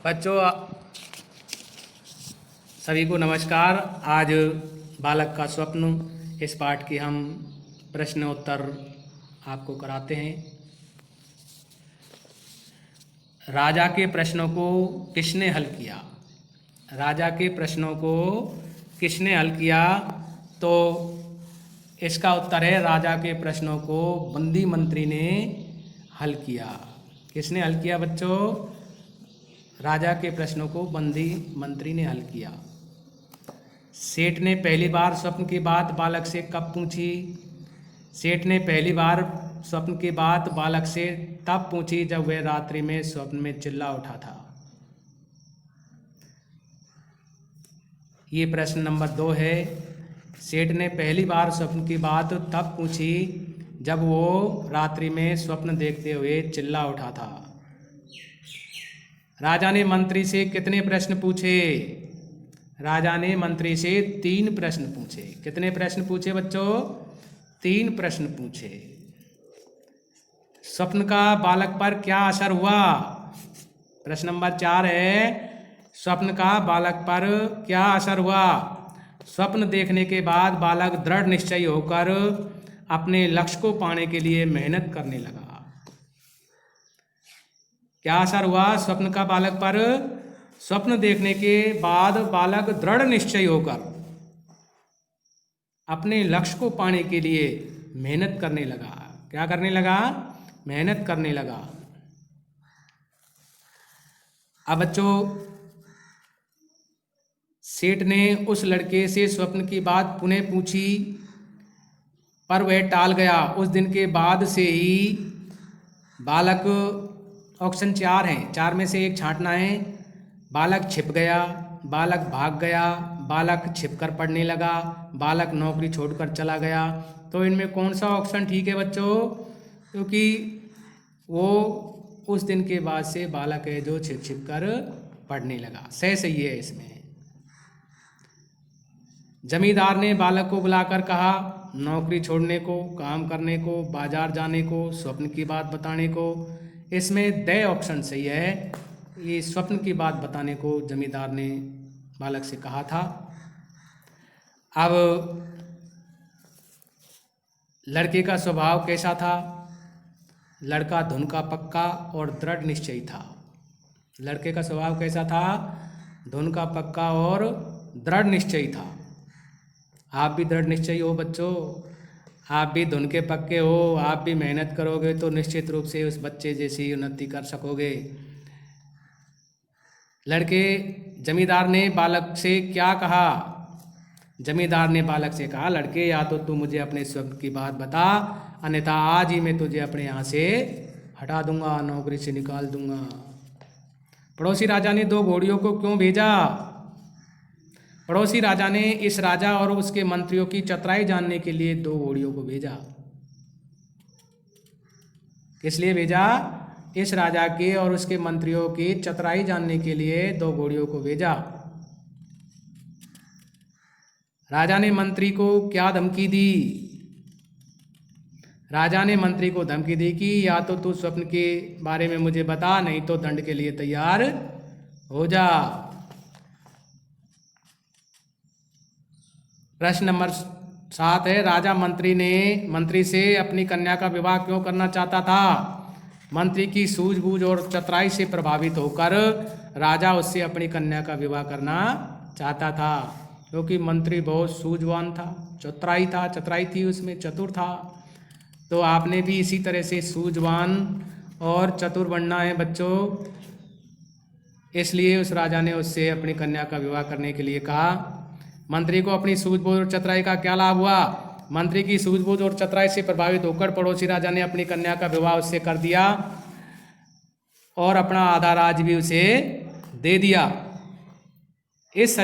बच्चों सभी को नमस्कार। आज बालक का स्वप्न इस पाठ की हम प्रश्न उत्तर आपको कराते हैं। राजा के प्रश्नों को किसने हल किया? राजा के प्रश्नों को किसने हल किया? तो इसका उत्तर है राजा के प्रश्नों को बंदी मंत्री ने हल किया। किसने हल किया बच्चों? राजा के प्रश्नों को बंदी मंत्री ने हल किया। सेठ ने पहली बार स्वप्न की बात बालक से कब पूछी? सेठ ने पहली बार स्वप्न की बात बालक से तब पूछी जब वह रात्रि में स्वप्न में चिल्ला उठा था। ये प्रश्न नंबर 2 है। सेठ ने पहली बार स्वप्न की बात तब पूछी जब वो रात्रि में स्वप्न देखते हुए चिल्ला उठा था। राजा ने मंत्री से कितने प्रश्न पूछे? राजा ने मंत्री से 3 प्रश्न पूछे। कितने प्रश्न पूछे बच्चों? 3 प्रश्न पूछे। स्वप्न का बालक पर क्या असर हुआ? प्रश्न नंबर 4 है, स्वप्न का बालक पर क्या असर हुआ? स्वप्न देखने के बाद बालक दृढ़ निश्चयी होकर अपने लक्ष्य को पाने के लिए मेहनत करने लगा। क्या असर हुआ स्वप्न का बालक पर? स्वप्न देखने के बाद बालक दृढ़ निश्चयी होकर अपने लक्ष्य को पाने के लिए मेहनत करने लगा। क्या करने लगा? मेहनत करने लगा। अब बच्चों, सेठ ने उस लड़के से स्वप्न की बात पुनः पूछी पर वह टाल गया। उस दिन के बाद से ही बालक, ऑप्शन 4 हैं, 4 में से एक छांटना है। बालक छिप गया, बालक भाग गया, बालक छिपकर पढ़ने लगा, बालक नौकरी छोड़कर चला गया। तो इनमें कौन सा ऑप्शन ठीक है बच्चों? क्योंकि वो उस दिन के बाद से बालक है जो छिप छिप कर पढ़ने लगा। सही है इसमें। जमींदार ने बालक को बुलाकर कहा नौकरी छोड़ने को, काम करने को, बाजार जाने को, स्वप्न की बात बताने को। इसमें द ऑप्शन सही है। ये स्वप्न की बात बताने को जमींदार ने बालक से कहा था। अब लड़के का स्वभाव कैसा था? लड़का धुन का पक्का और दृढ़ निश्चयी था। लड़के का स्वभाव कैसा था? धुन का पक्का और दृढ़ निश्चयी था। आप भी दृढ़ निश्चयी हो बच्चों, आप भी धुन के पक्के हो, आप भी मेहनत करोगे तो निश्चित रूप से उस बच्चे जैसी उन्नति कर सकोगे। जमींदार ने बालक से क्या कहा? जमींदार ने बालक से कहा लड़के, या तो तू मुझे अपने स्वप्न की बात बता, अन्यथा आज ही मैं तुझे अपने यहाँ से हटा दूंगा, नौकरी से निकाल दूंगा। पड़ोसी राजा ने 2 घोड़ियों को क्यों भेजा? पड़ोसी राजा ने इस राजा और उसके मंत्रियों की चतुराई जानने के लिए 2 घोड़ियों को भेजा। किस लिए भेजा? इस राजा के और उसके मंत्रियों की चतुराई जानने के लिए 2 घोड़ियों को भेजा। राजा ने मंत्री को क्या धमकी दी? राजा ने मंत्री को धमकी दी कि या तो तू स्वप्न के बारे में मुझे बता, नहीं तो दंड के लिए तैयार हो जा। प्रश्न नंबर 7 है, राजा मंत्री से अपनी कन्या का विवाह क्यों करना चाहता था? मंत्री की सूझबूझ और चतुराई से प्रभावित होकर राजा उससे अपनी कन्या का विवाह करना चाहता था, क्योंकि मंत्री बहुत सूझवान था, चतुराई थी उसमें, चतुर था। तो आपने भी इसी तरह से सूझवान और चतुर बनना है बच्चों। इसलिए उस राजा ने उससे अपनी कन्या का विवाह करने के लिए कहा। मंत्री को अपनी सूझबूझ और चतुराई का क्या लाभ हुआ? मंत्री की सूझबूझ और चतुराई से प्रभावित होकर पड़ोसी राजा ने अपनी कन्या का विवाह उससे कर दिया और अपना आधा राज भी उसे दे दिया। इस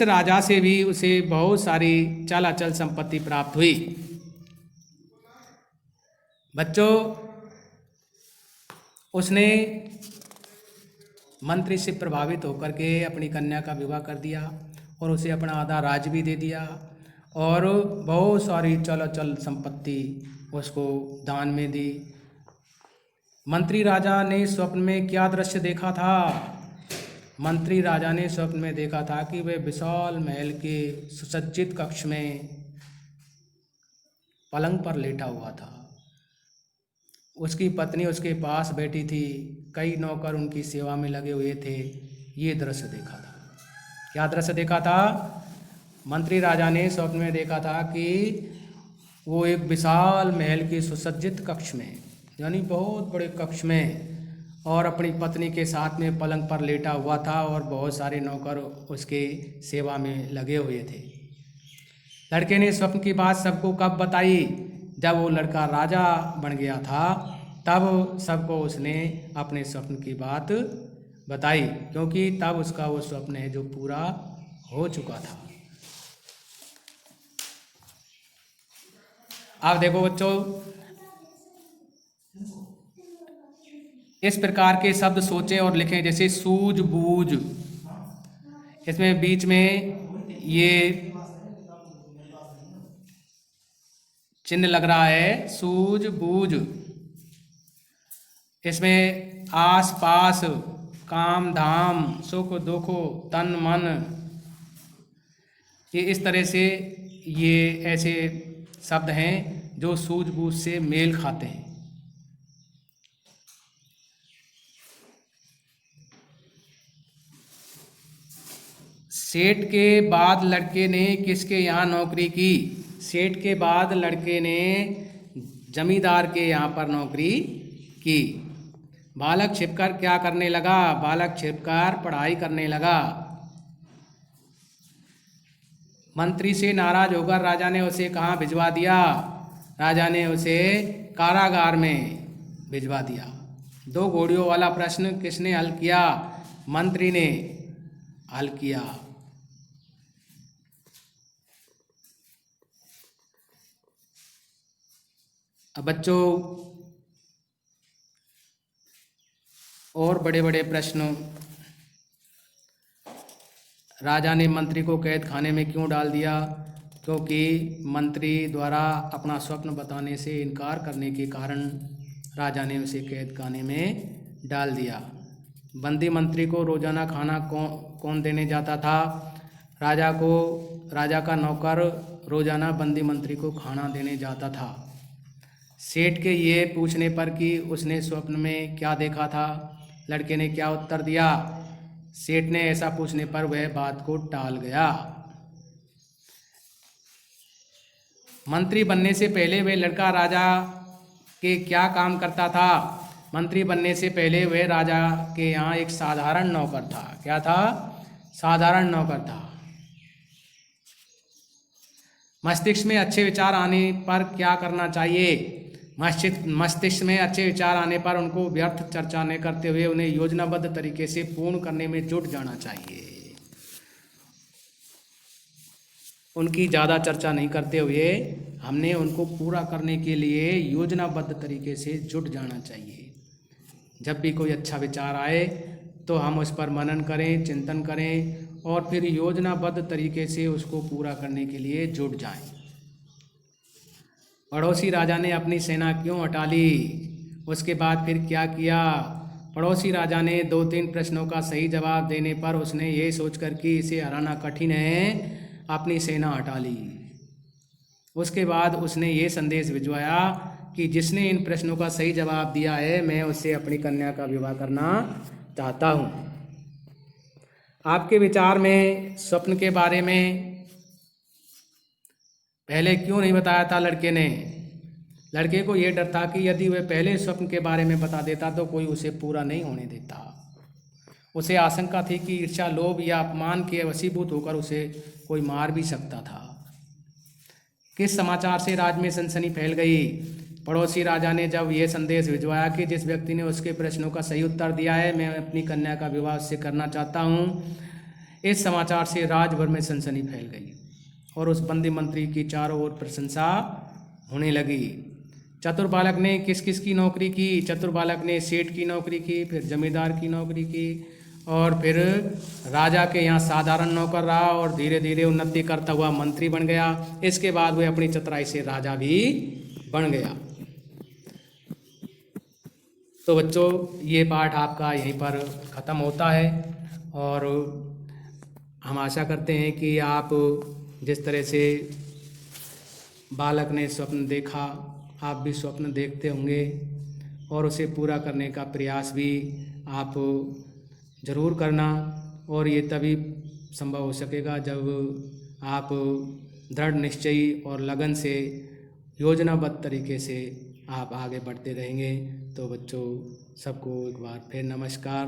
राजा से भी उसे बहुत सारी चल संपत्ति प्राप्त हुई। बच्चों, उसने मंत्री से प्रभावित होकर के अपनी कन्या का विवाह कर दिया और उसे अपना आधा राज भी दे दिया और बहुत सारी चल संपत्ति उसको दान में दी। मंत्री राजा ने स्वप्न में क्या दृश्य देखा था? मंत्री राजा ने स्वप्न में देखा था कि वह विशाल महल के सुसज्जित कक्ष में पलंग पर लेटा हुआ था। उसकी पत्नी उसके पास बैठी थी, कई नौकर उनकी सेवा में लगे हुए थे। ये दृश्य देखा था। क्या दृश्य देखा था? मंत्री राजा ने स्वप्न में देखा था कि वो एक विशाल महल के सुसज्जित कक्ष में, यानी बहुत बड़े कक्ष में, और अपनी पत्नी के साथ में पलंग पर लेटा हुआ था और बहुत सारे नौकर उसके सेवा में लगे हुए थे। लड़के ने स्वप्न की बात सबको कब बताई? जब वो लड़का राजा बन गया था तब सबको उसने अपने स्वप्न की बात बताई, क्योंकि तब उसका वो स्वप्न है जो पूरा हो चुका था। आप देखो बच्चों, इस प्रकार के शब्द सोचें और लिखें, जैसे सूझबूझ। इसमें बीच में ये चिन्ह लग रहा है, सूझबूझ। इसमें आस पास, काम धाम, सुख दुख, तन मन, ये इस तरह से ये ऐसे शब्द हैं जो सूझबूझ से मेल खाते हैं। सेठ के बाद लड़के ने किसके यहाँ नौकरी की? सेठ के बाद लड़के ने जमींदार के यहाँ पर नौकरी की। बालक छिपकर क्या करने लगा? बालक छिपकर पढ़ाई करने लगा। मंत्री से नाराज होकर राजा ने उसे कहाँ भिजवा दिया? राजा ने उसे कारागार में भिजवा दिया। दो घोड़ियों वाला प्रश्न किसने हल किया? मंत्री ने हल किया। अब बच्चों, और बड़े बड़े प्रश्न। राजा ने मंत्री को कैद खाने में क्यों डाल दिया? क्योंकि मंत्री द्वारा अपना स्वप्न बताने से इनकार करने के कारण राजा ने उसे कैद खाने में डाल दिया। बंदी मंत्री को रोजाना खाना कौन देने जाता था? राजा का नौकर रोजाना बंदी मंत्री को खाना देने जाता था। सेठ के ये पूछने पर कि उसने स्वप्न में क्या देखा था, लड़के ने क्या उत्तर दिया? सेठ ने ऐसा पूछने पर वह बात को टाल गया। मंत्री बनने से पहले वह लड़का राजा के क्या काम करता था? मंत्री बनने से पहले वह राजा के यहाँ एक साधारण नौकर था। क्या था? साधारण नौकर था। मस्तिष्क में अच्छे विचार आने पर क्या करना चाहिए? मस्तिष्क में अच्छे विचार आने पर उनको व्यर्थ चर्चा न करते हुए उन्हें योजनाबद्ध तरीके से पूर्ण करने में जुट जाना चाहिए। उनकी ज़्यादा चर्चा नहीं करते हुए हमने उनको पूरा करने के लिए योजनाबद्ध तरीके से जुट जाना चाहिए। जब भी कोई अच्छा विचार आए तो हम उस पर मनन करें, चिंतन करें और फिर योजनाबद्ध तरीके से उसको पूरा करने के लिए जुट जाएं। पड़ोसी राजा ने अपनी सेना क्यों हटा ली? उसके बाद फिर क्या किया? पड़ोसी राजा ने 2-3 प्रश्नों का सही जवाब देने पर उसने ये सोचकर कि इसे हराना कठिन है, अपनी सेना हटा ली। उसके बाद उसने ये संदेश भिजवाया कि जिसने इन प्रश्नों का सही जवाब दिया है मैं उससे अपनी कन्या का विवाह करना चाहता हूँ। आपके विचार में स्वप्न के बारे में पहले क्यों नहीं बताया था लड़के ने? लड़के को यह डर था कि यदि वह पहले स्वप्न के बारे में बता देता तो कोई उसे पूरा नहीं होने देता। उसे आशंका थी कि ईर्ष्या, लोभ या अपमान के वशीभूत होकर उसे कोई मार भी सकता था। किस समाचार से राज्य में सनसनी फैल गई? पड़ोसी राजा ने जब यह संदेश भिजवाया कि जिस व्यक्ति ने उसके प्रश्नों का सही उत्तर दिया है मैं अपनी कन्या का विवाह उससे करना चाहता हूँ, इस समाचार से राज्य भर में सनसनी फैल गई और उस बंदी मंत्री की चारों ओर प्रशंसा होने लगी। चतुर बालक ने किस किस की नौकरी की? चतुर बालक ने सेठ की नौकरी की, फिर जमींदार की नौकरी की और फिर राजा के यहाँ साधारण नौकर रहा और धीरे धीरे उन्नति करता हुआ मंत्री बन गया। इसके बाद वह अपनी चतुराई से राजा भी बन गया। तो बच्चों ये पाठ आपका यहीं पर ख़त्म होता है और हम आशा करते हैं कि आप जिस तरह से बालक ने स्वप्न देखा आप भी स्वप्न देखते होंगे और उसे पूरा करने का प्रयास भी आप ज़रूर करना और ये तभी संभव हो सकेगा जब आप दृढ़ निश्चयी और लगन से योजनाबद्ध तरीके से आप आगे बढ़ते रहेंगे। तो बच्चों सबको एक बार फिर नमस्कार।